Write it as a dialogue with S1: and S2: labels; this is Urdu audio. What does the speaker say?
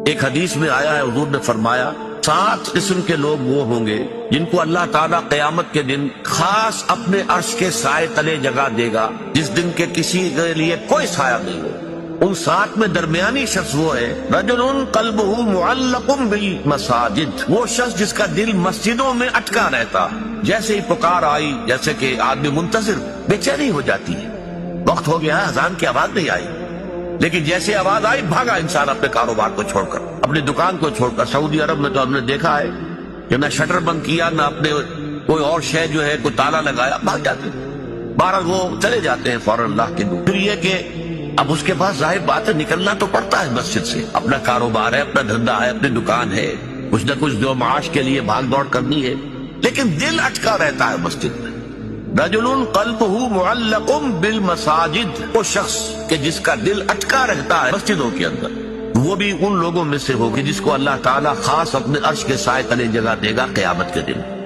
S1: ایک حدیث میں آیا ہے، حضور نے فرمایا 7 قسم کے لوگ وہ ہوں گے جن کو اللہ تعالیٰ قیامت کے دن خاص اپنے عرش کے سائے تلے جگہ دے گا، جس دن کے کسی کے لیے کوئی سایہ نہیں ہو۔ ان 7 میں درمیانی شخص وہ ہے رجل قلبہ معلق بالمساجد، وہ شخص جس کا دل مسجدوں میں اٹکا رہتا، جیسے ہی پکار آئی، جیسے کہ آدمی منتظر، بے چینی ہو جاتی ہے، وقت ہو گیا اذان کی آواز نہیں آئی، لیکن جیسے آواز آئی بھاگا انسان اپنے کاروبار کو چھوڑ کر، اپنی دکان کو چھوڑ کر۔ سعودی عرب میں تو ہم نے دیکھا ہے کہ نہ شٹر بند کیا، نہ اپنے کوئی اور شے جو ہے کوئی تالا لگایا، بھاگ جاتے ہیں، بہرحال وہ چلے جاتے ہیں فوراً اللہ کے دور۔ پھر یہ کہ اب اس کے پاس ظاہر بات ہے نکلنا تو پڑتا ہے مسجد سے، اپنا کاروبار ہے، اپنا دھندا ہے، اپنی دکان ہے، کچھ نہ کچھ جو معاش کے لیے بھاگ دوڑ کرنی ہے، لیکن دل اٹکا رہتا ہے مسجد میں۔ رجل قلبہ معلق بالمساجد، وہ شخص کہ جس کا دل اٹکا رہتا ہے مسجدوں کے اندر، وہ بھی ان لوگوں میں سے ہوگی جس کو اللہ تعالیٰ خاص اپنے عرش کے سائے تلے جگہ دے گا قیامت کے دن۔